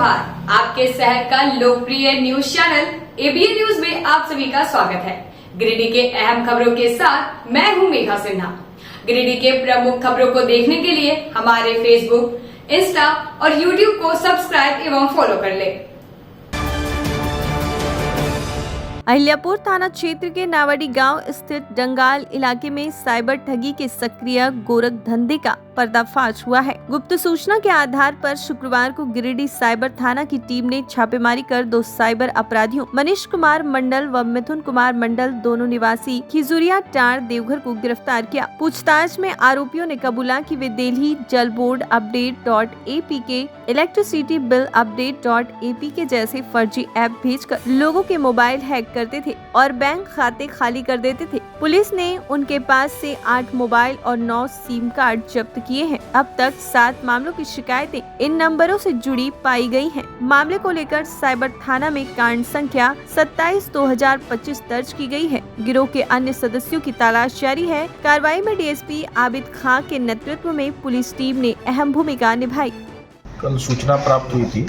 जोहार। आपके शहर का लोकप्रिय न्यूज चैनल एबीएन न्यूज में आप सभी का स्वागत है। गिरिडीह के अहम खबरों के साथ मैं हूं मेघा सिन्हा। गिरिडीह के प्रमुख खबरों को देखने के लिए हमारे फेसबुक, इंस्टा और यूट्यूब को सब्सक्राइब एवं फॉलो कर ले। अहिल्यापुर थाना क्षेत्र के नावाडी गांव स्थित डंगाल इलाके में साइबर ठगी के सक्रिय गोरख धंधे का पर्दाफाश हुआ है। गुप्त सूचना के आधार पर शुक्रवार को गिरिडीह साइबर थाना की टीम ने छापेमारी कर 2 साइबर अपराधियों मनीष कुमार मंडल व मिथुन कुमार मंडल, दोनों निवासी खिजुरिया टार, देवघर को गिरफ्तार किया। पूछताछ में आरोपियों ने कबूला कि वे दिल्ली जल बोर्ड अपडेट.apk, इलेक्ट्रिसिटी बिल अपडेट.apk जैसे फर्जी ऐप भेजकर लोगों के मोबाइल हैक करते थे और बैंक खाते खाली कर देते थे। पुलिस ने उनके पास से 8 मोबाइल और 9 सिम कार्ड जब्त किए हैं। अब तक 7 मामलों की शिकायतें इन नंबरों से जुड़ी पाई गई हैं। मामले को लेकर साइबर थाना में कांड संख्या 27/2025 दर्ज की गई है। गिरोह के अन्य सदस्यों की तलाश जारी है। कार्रवाई में डीएसपी आबिद खान के नेतृत्व में पुलिस टीम ने अहम भूमिका निभाई। कल सूचना प्राप्त हुई थी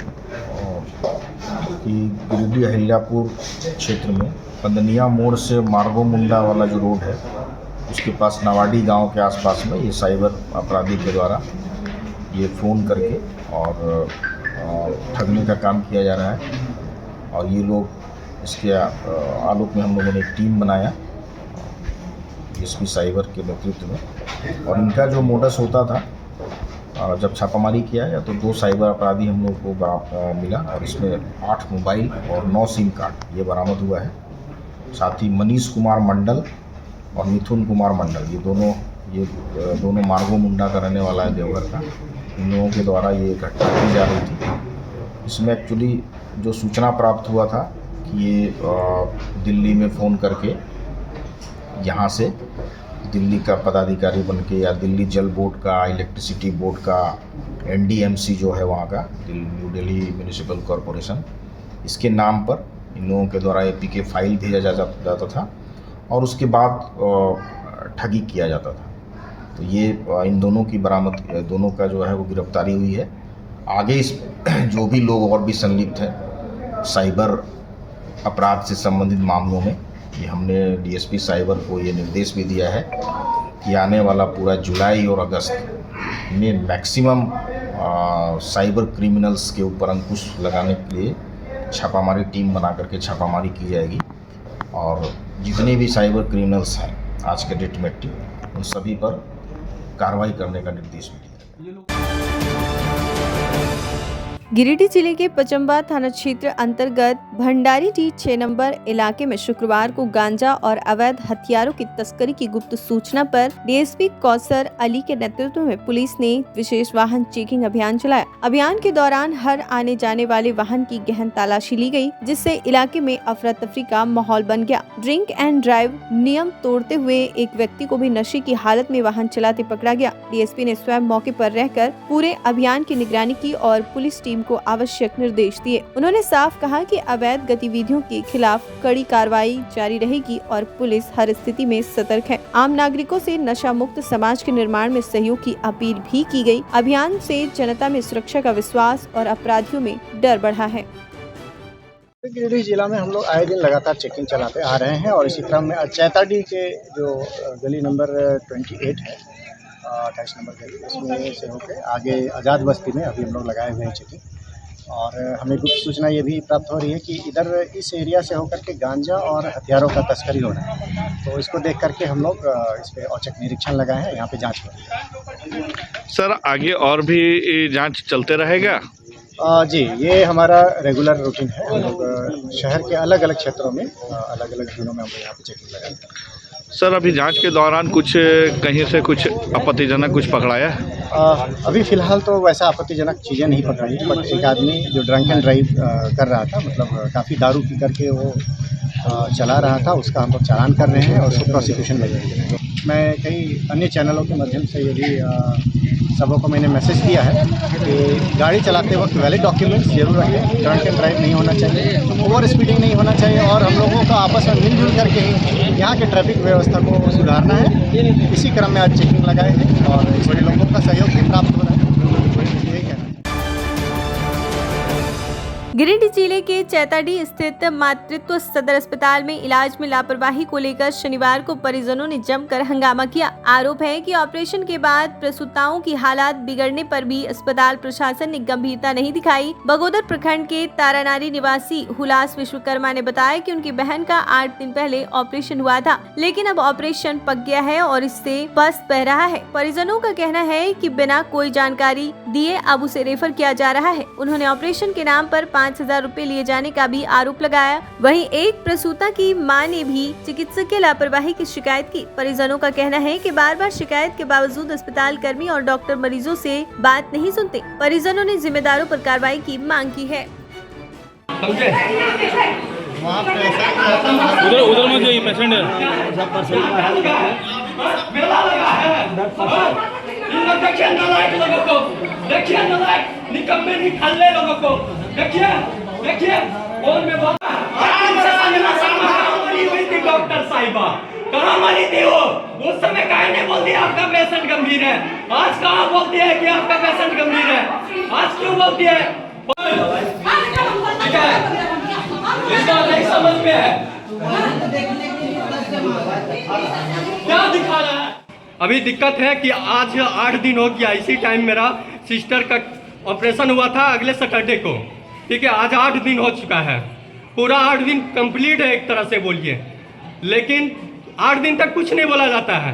कि गिरिडीह अहिल्यापुर क्षेत्र में पंदनिया मोड़ से मार्गो मुंडा वाला जो रोड है उसके पास नावाडी गांव के आसपास में ये साइबर अपराधी के द्वारा ये फ़ोन करके और ठगने का काम किया जा रहा है। और ये लोग इसके आलोक में हम लोगों ने एक टीम बनाया डीएसपी साइबर के नेतृत्व में। और इनका जो मोडस होता था, जब छापामारी किया गया तो 2 साइबर अपराधी हम लोग को मिला और इसमें 8 मोबाइल और 9 सिम कार्ड ये बरामद हुआ है। साथ ही मनीष कुमार मंडल और मिथुन कुमार मंडल ये दोनों मार्गो मुंडा का रहने वाला है, देवघर का। इन लोगों के द्वारा ये घटना की जा रही थी। इसमें एक्चुअली जो सूचना प्राप्त हुआ था कि ये दिल्ली में फ़ोन करके यहाँ से दिल्ली का पदाधिकारी बनके या दिल्ली जल बोर्ड का, इलेक्ट्रिसिटी बोर्ड का, एनडीएमसी जो है वहाँ का, न्यू दिल्ली म्यूनिसिपल कॉरपोरेशन, इसके नाम पर इन लोगों के द्वारा एपीके फाइल भेजा जाता था और उसके बाद ठगी किया जाता था। तो ये इन दोनों की दोनों का जो है वो गिरफ्तारी हुई है। आगे इस जो भी लोग और भी संलिप्त हैं साइबर अपराध से संबंधित मामलों में, ये हमने डीएसपी साइबर को ये निर्देश भी दिया है कि आने वाला पूरा जुलाई और अगस्त में मैक्सिमम साइबर क्रिमिनल्स के ऊपर अंकुश लगाने के लिए छापामारी टीम बना करके छापामारी की जाएगी। और जितने भी साइबर क्रिमिनल्स हैं आज के डेट में एक्टिव, उन सभी पर कार्रवाई करने का निर्देश भी दिया। गिरिडीह जिले के पचम्बा थाना क्षेत्र अंतर्गत भंडारीडीह 6 नंबर इलाके में शुक्रवार को गांजा और अवैध हथियारों की तस्करी की गुप्त सूचना पर डीएसपी कौसर अली के नेतृत्व में पुलिस ने विशेष वाहन चेकिंग अभियान चलाया। अभियान के दौरान हर आने जाने वाले वाहन की गहन तलाशी ली गई, जिससे इलाके में अफरा तफरी का माहौल बन गया। ड्रिंक एंड ड्राइव नियम तोड़ते हुए एक व्यक्ति को भी नशे की हालत में वाहन चलाते पकड़ा गया। डीएसपी ने स्वयं मौके पर रहकर पूरे अभियान की निगरानी की और पुलिस टीम को आवश्यक निर्देश दिए। उन्होंने साफ कहा कि अवैध गतिविधियों के खिलाफ कड़ी कार्रवाई जारी रहेगी और पुलिस हर स्थिति में सतर्क है। आम नागरिकों से नशा मुक्त समाज के निर्माण में सहयोग की अपील भी की गई। अभियान से जनता में सुरक्षा का विश्वास और अपराधियों में डर बढ़ा है। गिरिडीह जिला में हम लोग आए दिन लगातार चेकिंग चलाते आ रहे हैं और इसी क्रम में चैताडीह के जो गली नंबर 28 है, 28 नंबर गली, इसमें से होकर आगे आज़ाद बस्ती में अभी हम लोग लगाए हुए हैं चेकिंग। और हमें गुप्त सूचना ये भी प्राप्त हो रही है कि इधर इस एरिया से होकर के गांजा और हथियारों का तस्करी हो रहा है। तो इसको देख करके हम लोग इस पर औचक निरीक्षण लगाए हैं, यहाँ पे जांच हो रही है। सर, आगे और भी जांच चलते रहेगा? जी, ये हमारा रेगुलर रूटीन है। हम लोग शहर के अलग अलग क्षेत्रों में अलग अलग दिनों में हम लोग यहाँ पे चेकिंग लगाते हैं। सर, अभी जांच के दौरान कुछ कहीं से कुछ आपत्तिजनक कुछ पकड़ाया है? अभी फ़िलहाल तो वैसा आपत्तिजनक चीज़ें नहीं पकड़ाई, बट एक आदमी जो ड्रंक एंड ड्राइव कर रहा था, मतलब काफ़ी दारू पी करके वो चला रहा था, उसका हम लोग चालान कर रहे हैं और उसको प्रोसिक्यूशन ले जाएंगे। मैं कई अन्य चैनलों के माध्यम से ये भी सबों को मैंने मैसेज दिया है कि गाड़ी चलाते वक्त वैलिड डॉक्यूमेंट्स जरूर रखें, ड्रंक एंड ड्राइव नहीं होना चाहिए, ओवर स्पीडिंग नहीं होना चाहिए और हम लोगों का आपस में मिलजुल करके ही यहाँ के ट्रैफिक व्यवस्था को सुधारना है। इसी क्रम में आज चेकिंग लगाए हैं और इसमें लोगों का सहयोग भी प्राप्त हो रहा है। यही कहना है। गिरिडीह जिले के चैताडीह स्थित मातृत्व सदर अस्पताल में इलाज में लापरवाही को लेकर शनिवार को परिजनों ने जमकर हंगामा किया। आरोप है कि ऑपरेशन के बाद प्रसूताओं की हालात बिगड़ने पर भी अस्पताल प्रशासन ने गंभीरता नहीं दिखाई। बगोदर प्रखंड के तारानारी निवासी हुलास विश्वकर्मा ने बताया कि उनकी बहन का 8 दिन पहले ऑपरेशन हुआ था, लेकिन अब ऑपरेशन पक गया है और इससे पस बह रहा है। परिजनों का कहना है कि बिना कोई जानकारी दिए अब उसे रेफर किया जा रहा है। उन्होंने ऑपरेशन के नाम पर 5,000 रुपए लिए जाने का भी आरोप लगाया। वहीं एक प्रसूता की मां ने भी चिकित्सक की लापरवाही की शिकायत की। परिजनों का कहना है कि बार-बार शिकायत के बावजूद अस्पताल कर्मी और डॉक्टर मरीजों से बात नहीं सुनते। परिजनों ने जिम्मेदारों पर कार्रवाई की मांग की है। उधर में जो पेशेंट है देखिए नालायक लोगों को, देखिए नालायक निकम्मे निकाले लोगों को, देखिए देखिए और मैं बात कहाँ मरी हुई थी डॉक्टर साहिबा, कहाँ मरी थी वो? उस समय काहे ने बोल दिया आपका पेशेंट गंभीर है? आज कहाँ बोलती है कि आपका पेशेंट गंभीर है? आज क्यों बोलती है? इसका नहीं समझ में है, क्या दिखा रहा है? अभी दिक्कत है कि आज 8 दिन हो गया, इसी टाइम मेरा सिस्टर का ऑपरेशन हुआ था अगले सैटरडे को, ठीक है। आज 8 दिन हो चुका है, पूरा 8 दिन कंप्लीट है एक तरह से बोलिए, लेकिन 8 दिन तक कुछ नहीं बोला जाता है।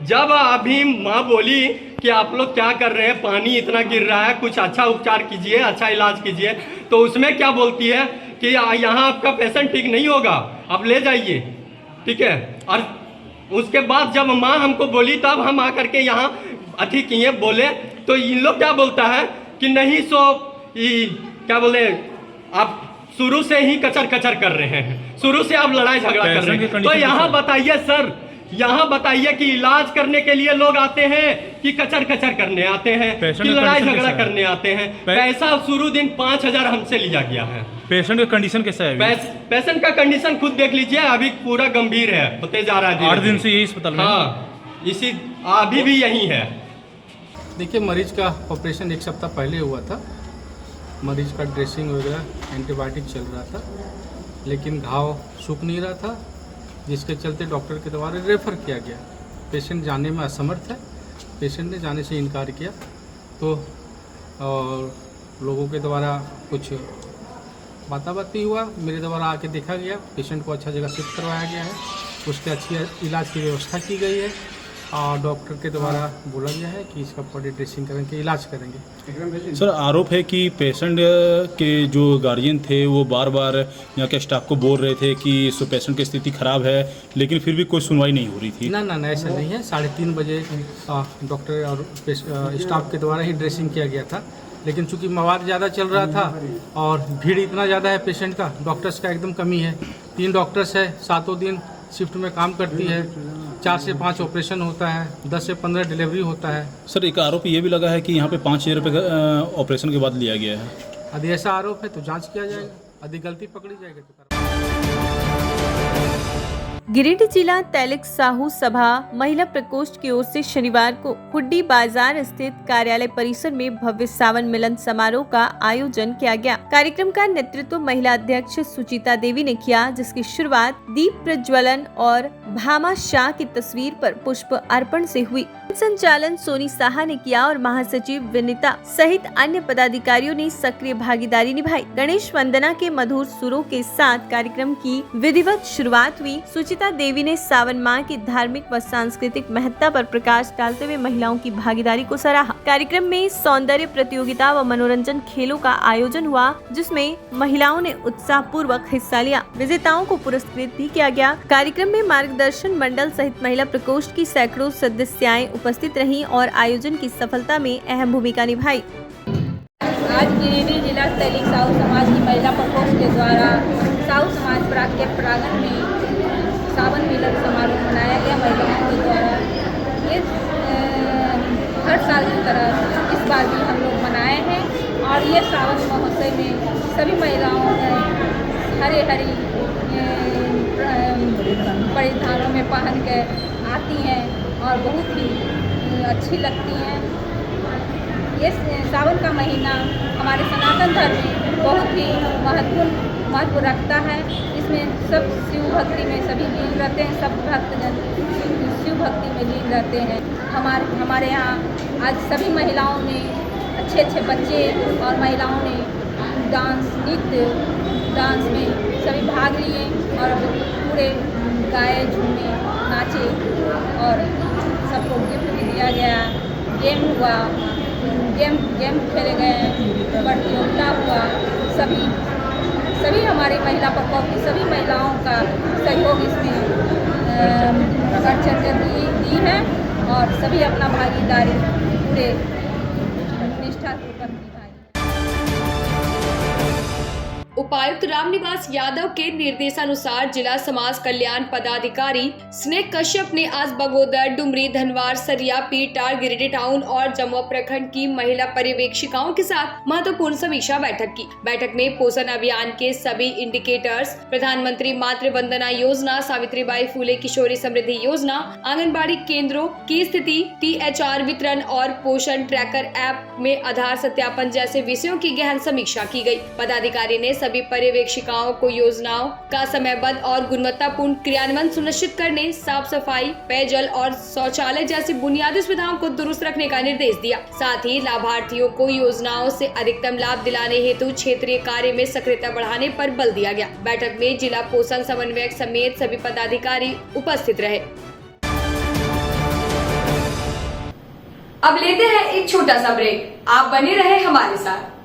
जब अभी माँ बोली कि आप लोग क्या कर रहे हैं, पानी इतना गिर रहा है, कुछ अच्छा उपचार कीजिए, अच्छा इलाज कीजिए, तो उसमें क्या बोलती है कि यहाँ आपका पेशेंट ठीक नहीं होगा, आप ले जाइए, ठीक है। और उसके बाद जब माँ हमको बोली तब हम आकर के यहाँ अथी किए बोले, तो इन लोग क्या बोलता है कि नहीं सो क्या बोले, आप शुरू से ही कचर कचर कर रहे हैं, शुरू से आप लड़ाई झगड़ा कर रहे हैं। तो यहाँ बताइए सर, यहाँ बताइए कि इलाज करने के लिए लोग आते हैं कि कचर कचर करने आते हैं, कि लड़ाई झगड़ा करने आते हैं? पैसा शुरू दिन 5,000 हमसे लिया गया है। पेशेंट का कंडीशन कैसा है? पेशेंट का कंडीशन खुद देख लीजिए, अभी पूरा गंभीर है, होते जा रहा है। 8 दिन से यही अस्पताल में? हाँ, इसी अभी भी यही है। देखिए, मरीज का ऑपरेशन 1 सप्ताह पहले हुआ था। मरीज का ड्रेसिंग वगैरह एंटीबायोटिक चल रहा था, लेकिन घाव सूख नहीं रहा था, जिसके चलते डॉक्टर के द्वारा रेफ़र किया गया। पेशेंट जाने में असमर्थ है, पेशेंट ने जाने से इनकार किया, तो और लोगों के द्वारा कुछ बाताबाती हुआ, मेरे द्वारा आके देखा गया, पेशेंट को अच्छा जगह शिफ्ट करवाया गया है, उसके अच्छी इलाज की व्यवस्था की गई है और डॉक्टर के द्वारा बोला गया है कि इसका बॉडी ड्रेसिंग करेंगे, इलाज करेंगे। सर, आरोप है कि पेशेंट के जो गार्जियन थे वो बार बार यहाँ के स्टाफ को बोल रहे थे कि इस पेशेंट की स्थिति खराब है, लेकिन फिर भी कोई सुनवाई नहीं हो रही थी। ना ना, ऐसा नहीं है। 3:30 बजे डॉक्टर और स्टाफ के द्वारा ही ड्रेसिंग किया गया था, लेकिन चूंकि मवाद ज़्यादा चल रहा था और भीड़ इतना ज़्यादा है पेशेंट का, डॉक्टर्स का एकदम कमी है। 3 डॉक्टर्स है, 7 दिन शिफ्ट में काम करती है, 4 से 5 ऑपरेशन होता है, 10 से 15 डिलीवरी होता है। सर, एक आरोप ये भी लगा है कि यहाँ पे 5,000 रुपये ऑपरेशन के बाद लिया गया है। यदि ऐसा आरोप है तो जांच किया जाएगा, यदि गलती पकड़ी जाएगी तो गिरिडीह जिला तैलिक साहू सभा महिला प्रकोष्ठ की ओर से शनिवार को हुड्डी बाजार स्थित कार्यालय परिसर में भव्य सावन मिलन समारोह का आयोजन किया गया। कार्यक्रम का नेतृत्व महिला अध्यक्ष सुचिता देवी ने किया, जिसकी शुरुआत दीप प्रज्वलन और भामा शाह की तस्वीर पर पुष्प अर्पण से हुई। संचालन सोनी साहा ने किया और महासचिव विनीता सहित अन्य पदाधिकारियों ने सक्रिय भागीदारी निभाई। गणेश वंदना के मधुर सुरों के साथ कार्यक्रम की विधिवत शुरुआत हुई। सुचिता देवी ने सावन माह की धार्मिक व सांस्कृतिक महत्ता पर प्रकाश डालते हुए महिलाओं की भागीदारी को सराहा। कार्यक्रम में सौंदर्य प्रतियोगिता व मनोरंजन खेलों का आयोजन हुआ, जिसमें महिलाओं ने उत्साह पूर्वक हिस्सा लिया। विजेताओं को पुरस्कृत भी किया गया। कार्यक्रम में मार्गदर्शन मंडल सहित महिला प्रकोष्ठ की सैकड़ों सदस्याएं उपस्थित रहीं और आयोजन की सफलता में अहम भूमिका निभाई। आज गिरिडीह जिला तैलिक साहू समाज की महिला प्रकोष्ठ के द्वारा साहू समाज प्राग के प्रांगण में सावन मिलन समारोह मनाया गया महिलाओं के द्वारा। ये हर साल की तरह इस बार भी हम लोग मनाए हैं और ये सावन महोत्सव में सभी महिलाओं ने हरी परिधानों में पहन के आती हैं और बहुत ही अच्छी लगती हैं। ये सावन का महीना हमारे सनातन धर्म में बहुत ही महत्व रखता है। इसमें सब शिव भक्ति में सभी लीन रहते हैं, सब भक्तजन शिव भक्ति में लीन रहते हैं। हमारे यहाँ आज सभी महिलाओं ने अच्छे बच्चे और महिलाओं ने नृत्य डांस में सभी भाग लिए और पूरे गाए झूमे नाचे और सबको गिफ्ट भी दिया गया। गेम हुआ, गेम खेले गए, प्रतियोगिता हुआ। सभी हमारी महिला प्रकोप की सभी महिलाओं का सहयोग इसमें बढ़ चढ़ दी है और सभी अपना भागीदारी पूरे निष्ठापूर्वक निभाई। उपायुक्त रामनिवास यादव के निर्देशानुसार जिला समाज कल्याण पदाधिकारी स्नेह कश्यप ने आज बगोदर, डुमरी, धनवार, सरिया, पीरटार, गिरिडीह टाउन और जमुआ प्रखंड की महिला पर्यवेक्षिकाओं के साथ महत्वपूर्ण समीक्षा बैठक की। बैठक में पोषण अभियान के सभी इंडिकेटर्स, प्रधानमंत्री मातृ वंदना योजना, सावित्रीबाई फुले किशोरी समृद्धि योजना, आंगनबाड़ी केंद्रों की स्थिति, THR वितरण और पोषण ट्रैकर ऐप में आधार सत्यापन जैसे विषयों की गहन समीक्षा की गई। पदाधिकारी ने सभी पर्यवेक्षिकाओं को योजनाओं का समयबद्ध और गुणवत्तापूर्ण क्रियान्वयन सुनिश्चित करने, साफ सफाई, पेयजल और शौचालय जैसी बुनियादी सुविधाओं को दुरुस्त रखने का निर्देश दिया। साथ ही लाभार्थियों को योजनाओं से अधिकतम लाभ दिलाने हेतु क्षेत्रीय कार्य में सक्रियता बढ़ाने पर बल दिया गया। बैठक में जिला पोषण समन्वयक समेत सभी पदाधिकारी उपस्थित रहे। अब लेते हैं एक छोटा सा ब्रेक, आप बने रहे हमारे साथ।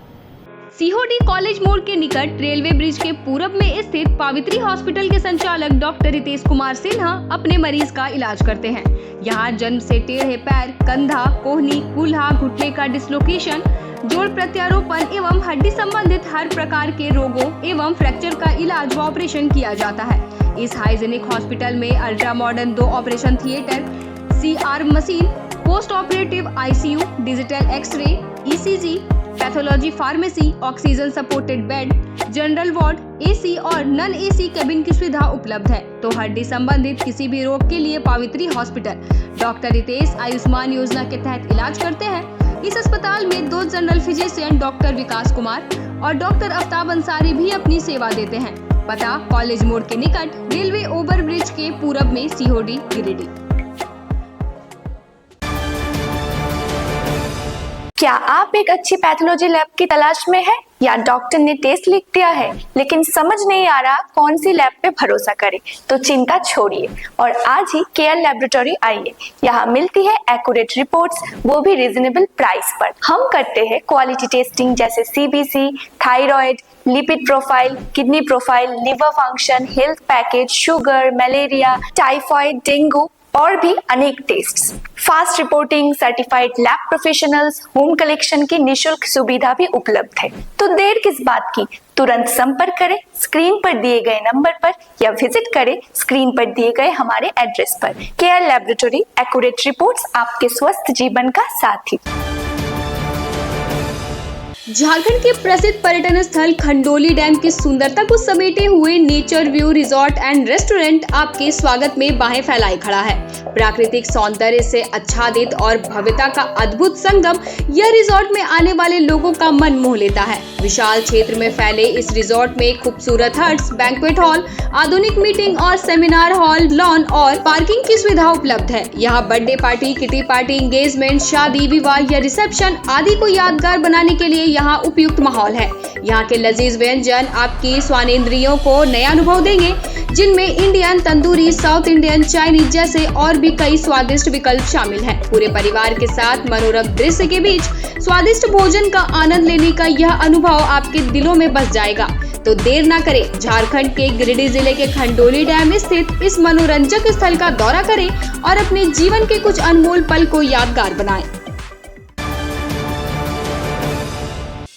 सीहोडी कॉलेज मोड़ के निकट रेलवे ब्रिज के पूरब में स्थित पावित्री हॉस्पिटल के संचालक डॉक्टर रितेश कुमार सिन्हा अपने मरीज का इलाज करते हैं। यहाँ जन्म से टेढ़े पैर, कंधा, कोहनी, कूल्हा, घुटने का डिसलोकेशन, जोड़ प्रत्यारोपण एवं हड्डी संबंधित हर प्रकार के रोगों एवं फ्रैक्चर का इलाज व ऑपरेशन किया जाता है। इस हाइजेनिक हॉस्पिटल में ultra modern 2 operation theatre, CR machine, post operative ICU, digital x-ray, ECG, pathology pharmacy, oxygen supported bed, general ward, AC और नॉन AC केबिन की सुविधा उपलब्ध है। तो हड्डी संबंधित किसी भी रोग के लिए पावित्री हॉस्पिटल डॉक्टर रितेश आयुष्मान योजना के तहत इलाज करते हैं। इस अस्पताल में 2 जनरल फिजिशियन डॉक्टर विकास कुमार और डॉक्टर आफ्ताब अंसारी भी अपनी सेवा देते हैं। पता कॉलेज मोड़ के निकट रेलवे ओवर ब्रिज के पूरब में, सीहोडी, गिरिडीह। क्या आप एक अच्छी पैथोलॉजी लैब की तलाश में है या डॉक्टर ने टेस्ट लिख दिया है लेकिन समझ नहीं आ रहा कौन सी लैब पे भरोसा करें? तो चिंता छोड़िए और आज ही केयर लैबोरेटरी आइए। यहाँ मिलती है एक्यूरेट रिपोर्ट्स, वो भी रीजनेबल प्राइस पर। हम करते हैं क्वालिटी टेस्टिंग जैसे CBC, thyroid, lipid profile, kidney profile, liver function, health package, sugar, malaria, typhoid, dengue और भी अनेक tests. Fast reporting, certified lab professionals, home collection की निशुल्क सुविधा भी उपलब्ध है। तो देर किस बात की, तुरंत संपर्क करें स्क्रीन पर दिए गए नंबर पर या विजिट करें स्क्रीन पर दिए गए हमारे एड्रेस पर। केयर लैबोरेटरी, एक्यूरेट रिपोर्ट्स, आपके स्वस्थ जीवन का साथी। झारखंड के प्रसिद्ध पर्यटन स्थल खंडोली डैम की सुंदरता को समेटे हुए nature view resort and restaurant आपके स्वागत में बाहें फैलाए खड़ा है। प्राकृतिक सौंदर्य से आच्छादित और भव्यता का अद्भुत संगम यह रिजॉर्ट में आने वाले लोगों का मन मोह लेता है। विशाल क्षेत्र में फैले इस रिजॉर्ट में खूबसूरत हट्स, बैंक्वेट हॉल, आधुनिक मीटिंग और सेमिनार हॉल, लॉन और पार्किंग की सुविधा उपलब्ध है। यहाँ birthday party, kitty party, engagement, शादी, विवाह या रिसेप्शन आदि को यादगार बनाने के लिए यहाँ उपयुक्त माहौल है। यहाँ के लजीज व्यंजन आपकी स्वानेंद्रियों को नया अनुभव देंगे, जिनमें Indian, tandoori, south Indian, Chinese जैसे और भी कई स्वादिष्ट विकल्प शामिल हैं। पूरे परिवार के साथ मनोरम दृश्य के बीच स्वादिष्ट भोजन का आनंद लेने का यह अनुभव आपके दिलों में बस जाएगा। तो देर ना करें, झारखंड के गिरिडीह जिले के खंडोली डैम स्थित इस मनोरंजक स्थल का दौरा करें और अपने जीवन के कुछ अनमोल पल को यादगार बनाएं।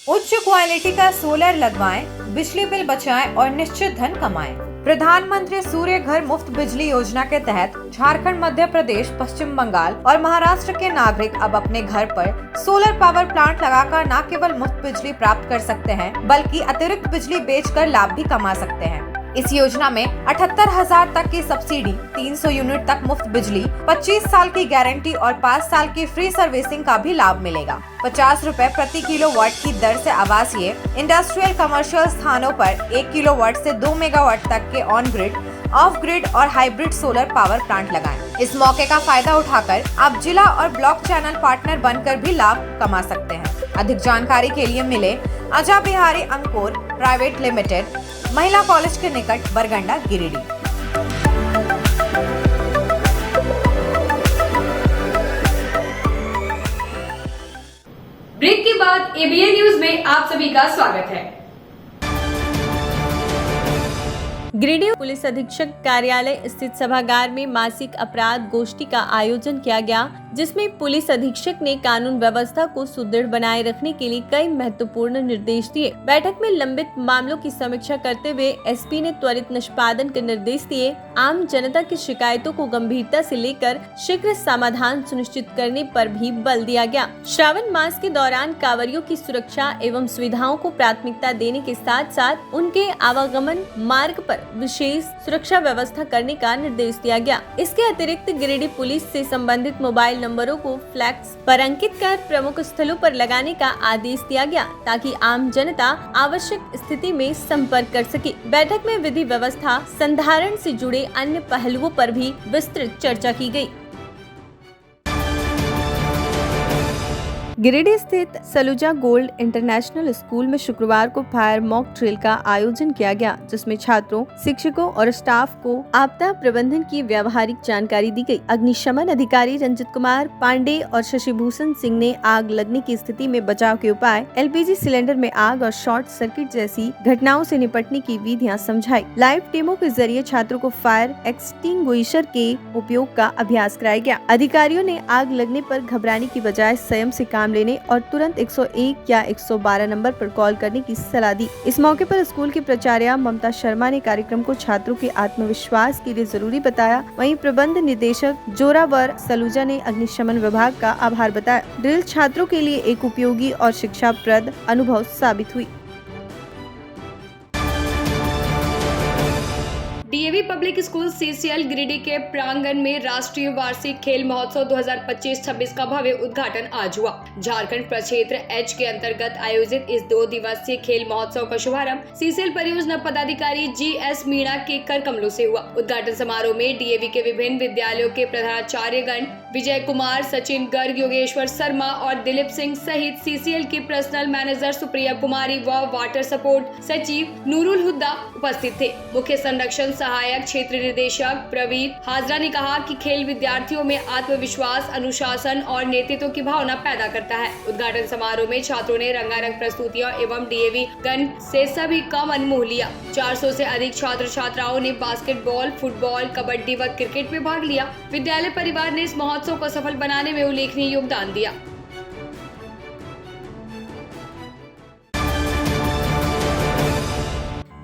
उच्च क्वालिटी का सोलर लगवाएं, बिजली बिल बचाएं और निश्चित धन कमाएं। प्रधानमंत्री सूर्य घर मुफ्त बिजली योजना के तहत झारखंड, मध्य प्रदेश, पश्चिम बंगाल और महाराष्ट्र के नागरिक अब अपने घर पर सोलर पावर प्लांट लगाकर न केवल मुफ्त बिजली प्राप्त कर सकते हैं बल्कि अतिरिक्त बिजली बेचकर लाभ भी कमा सकते हैं। इस योजना में 78,000 तक की सब्सिडी, 300 यूनिट तक मुफ्त बिजली, 25 साल की गारंटी और 5 साल की फ्री सर्विसिंग का भी लाभ मिलेगा। 50 रुपए प्रति किलोवाट की दर से आवासीय, इंडस्ट्रियल, कमर्शियल स्थानों पर 1 किलोवाट से 2 मेगावाट तक के ऑन ग्रिड, ऑफ ग्रिड और हाइब्रिड सोलर पावर प्लांट लगाएं। इस मौके का फायदा उठाकर आप जिला और ब्लॉक चैनल पार्टनर बनकर भी लाभ कमा सकते हैं। अधिक जानकारी के लिए मिले अजा बिहारी अंकुर प्राइवेट लिमिटेड, महिला कॉलेज के निकट, बरगंडा, गिरिडीह। ब्रेक के बाद एबीएन न्यूज में आप सभी का स्वागत है। गिरिडीह पुलिस अधीक्षक कार्यालय स्थित सभागार में मासिक अपराध गोष्ठी का आयोजन किया गया, जिसमें पुलिस अधीक्षक ने कानून व्यवस्था को सुदृढ़ बनाए रखने के लिए कई महत्वपूर्ण निर्देश दिए। बैठक में लंबित मामलों की समीक्षा करते हुए एसपी ने त्वरित निष्पादन के निर्देश दिए। आम जनता की शिकायतों को गंभीरता से लेकर शीघ्र समाधान सुनिश्चित करने पर भी बल दिया गया। श्रावण मास के दौरान कांवरियों की सुरक्षा एवं सुविधाओं को प्राथमिकता देने के साथ साथ उनके आवागमन मार्ग पर विशेष सुरक्षा व्यवस्था करने का निर्देश दिया गया। इसके अतिरिक्त गिरिडीह पुलिस से संबंधित मोबाइल नंबरों को फ्लैक्स पर अंकित कर प्रमुख स्थलों पर लगाने का आदेश दिया गया, ताकि आम जनता आवश्यक स्थिति में संपर्क कर सके। बैठक में विधि व्यवस्था संधारण से जुड़े अन्य पहलुओं पर भी विस्तृत चर्चा की गई। गिरिडीह स्थित सलूजा गोल्ड इंटरनेशनल स्कूल में शुक्रवार को फायर मॉक ड्रिल का आयोजन किया गया, जिसमें छात्रों, शिक्षकों और स्टाफ को आपदा प्रबंधन की व्यावहारिक जानकारी दी गई। अग्निशमन अधिकारी रंजित कुमार पांडे और शशिभूषण सिंह ने आग लगने की स्थिति में बचाव के उपाय, एलपीजी सिलेंडर में आग और शॉर्ट सर्किट जैसी घटनाओं से निपटने की विधियां समझाई। लाइव टीमों के जरिए छात्रों को फायर एक्सटिंग्विशर के उपयोग का अभ्यास कराया गया। अधिकारियों ने आग लगने पर घबराने की बजाय स्वयं से काम लेने और तुरंत 101 या 112 नंबर पर कॉल करने की सलाह दी। इस मौके पर स्कूल की प्राचार्य ममता शर्मा ने कार्यक्रम को छात्रों के आत्मविश्वास के लिए जरूरी बताया। वहीं प्रबंध निदेशक जोरावर सलूजा ने अग्निशमन विभाग का आभार बताया। ड्रिल छात्रों के लिए एक उपयोगी और शिक्षाप्रद अनुभव साबित हुई। DAV public school CCL Giridih के प्रांगण में राष्ट्रीय वार्षिक खेल महोत्सव 2025-26 का भव्य उद्घाटन आज हुआ। झारखंड प्रक्षेत्र एच के अंतर्गत आयोजित इस 2 दिवसीय खेल महोत्सव का शुभारंभ सीसीएल परियोजना पदाधिकारी जीएस मीणा के कर कमलों से हुआ। उद्घाटन समारोह में डीएवी के विभिन्न विद्यालयों के प्रधानाचार्यगण विजय कुमार, सचिन गर्ग, योगेश्वर शर्मा और दिलीप सिंह सहित सीसीएल की पर्सनल मैनेजर सुप्रिया कुमारी व वाटर सपोर्ट सचिव नूरुल हुद्दा उपस्थित थे। मुख्य संरक्षण सहायक क्षेत्र निदेशक प्रवीण हाजरा ने कहा कि खेल विद्यार्थियों में आत्मविश्वास, अनुशासन और नेतृत्व की भावना पैदा करता है। उद्घाटन समारोह में छात्रों ने रंगारंग प्रस्तुतियां एवं डीएवी गण से सभी का मन मोह लिया। 400 से अधिक छात्र छात्राओं ने बास्केटबॉल, फुटबॉल, कबड्डी व क्रिकेट में भाग लिया। विद्यालय परिवार ने इस महोत्सव को सफल बनाने में उल्लेखनीय योगदान दिया।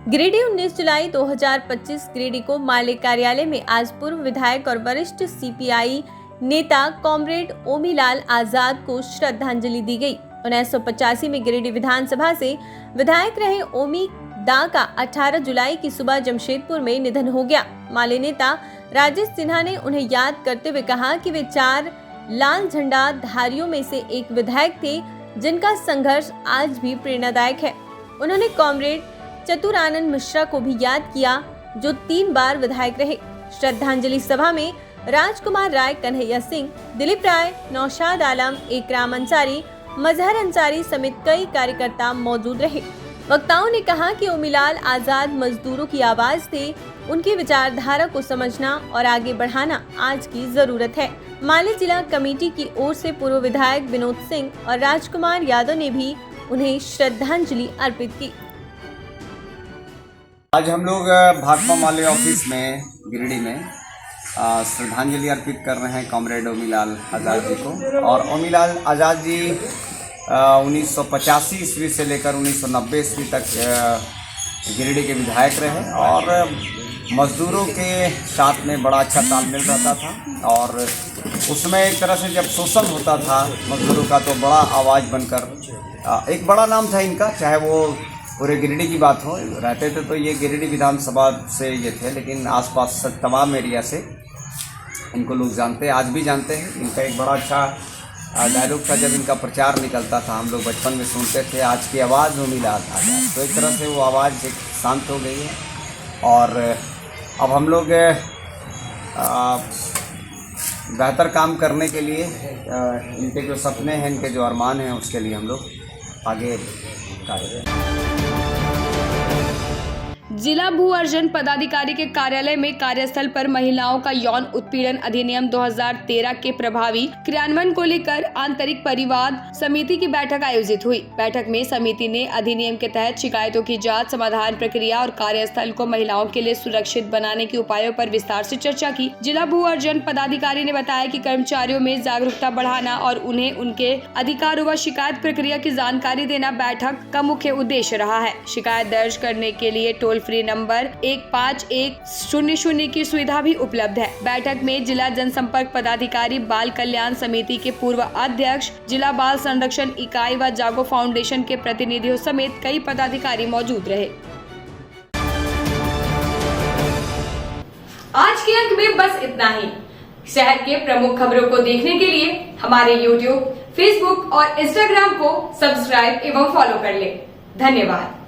गिरिडीह 19 जुलाई 2025 गिरिडीह को माले कार्यालय में आज पूर्व विधायक और वरिष्ठ सीपीआई नेता कॉमरेड ओमीलाल आजाद को श्रद्धांजलि दी गई। 1985 में गिरिडीह विधानसभा से विधायक रहे ओमी दा का 18 जुलाई की सुबह जमशेदपुर में निधन हो गया। माले नेता राजेश सिन्हा ने उन्हें याद करते हुए कहा कि वे 4 लाल झंडा धारियों में से एक विधायक थे, जिनका संघर्ष आज भी प्रेरणादायक है। उन्होंने कॉमरेड चतुरानंद मिश्रा को भी याद किया, जो 3 बार विधायक रहे। श्रद्धांजलि सभा में राजकुमार राय, कन्हैया सिंह, दिलीप राय, नौशाद आलम, एकराम अंसारी, मजहर अंसारी समेत कई कार्यकर्ता मौजूद रहे। वक्ताओं ने कहा कि ओमीलाल आजाद मजदूरों की आवाज थे। उनकी विचारधारा को समझना और आगे बढ़ाना आज की जरूरत है। माले जिला कमेटी की ओर से पूर्व विधायक विनोद सिंह और राजकुमार यादव ने भी उन्हें श्रद्धांजलि अर्पित की। आज हम लोग भाकपा माले ऑफिस में गिरिडीह में श्रद्धांजलि अर्पित कर रहे हैं कॉमरेड ओमीलाल आज़ाद जी को। और ओमीलाल आज़ाद जी 1985 ईस्वी से लेकर 1990 ईस्वी तक गिरिडीह के विधायक रहे और मजदूरों के साथ में बड़ा अच्छा तालमेल रहता था। और उसमें एक तरह से जब शोषण होता था मजदूरों का, तो बड़ा आवाज़ बनकर एक बड़ा नाम था इनका, चाहे वो पूरे गिरिडीह की बात हो, रहते थे तो ये गिरिडीह विधानसभा से ये थे, लेकिन आसपास तमाम एरिया से इनको लोग जानते हैं, आज भी जानते हैं। इनका एक बड़ा अच्छा डायलॉग था, जब इनका प्रचार निकलता था हम लोग बचपन में सुनते थे, आज की आवाज़ में मिला था। तो एक तरह से वो आवाज़ एक शांत हो गई है और अब हम लोग बेहतर काम करने के लिए इनके जो सपने हैं, इनके जो अरमान हैं, उसके लिए हम लोग आगे कार्य करें। जिला भू अर्जन पदाधिकारी के कार्यालय में कार्यस्थल पर महिलाओं का यौन उत्पीड़न अधिनियम 2013 के प्रभावी क्रियान्वयन को लेकर आंतरिक परिवाद समिति की बैठक आयोजित हुई। बैठक में समिति ने अधिनियम के तहत शिकायतों की जांच, समाधान प्रक्रिया और कार्यस्थल को महिलाओं के लिए सुरक्षित बनाने के उपायों पर विस्तार से चर्चा की। जिला भू अर्जन पदाधिकारी ने बताया कि कर्मचारियों में जागरूकता बढ़ाना और उन्हें उनके अधिकारों व शिकायत प्रक्रिया की जानकारी देना बैठक का मुख्य उद्देश्य रहा है। शिकायत दर्ज करने के लिए टोल फ्री नंबर 151000 की सुविधा भी उपलब्ध है। बैठक में जिला जनसंपर्क पदाधिकारी, बाल कल्याण समिति के पूर्व अध्यक्ष, जिला बाल संरक्षण इकाई व जागो फाउंडेशन के प्रतिनिधियों समेत कई पदाधिकारी मौजूद रहे। आज के अंक में बस इतना ही। शहर के प्रमुख खबरों को देखने के लिए हमारे YouTube, Facebook और Instagram को सब्सक्राइब एवं फॉलो कर लें। धन्यवाद।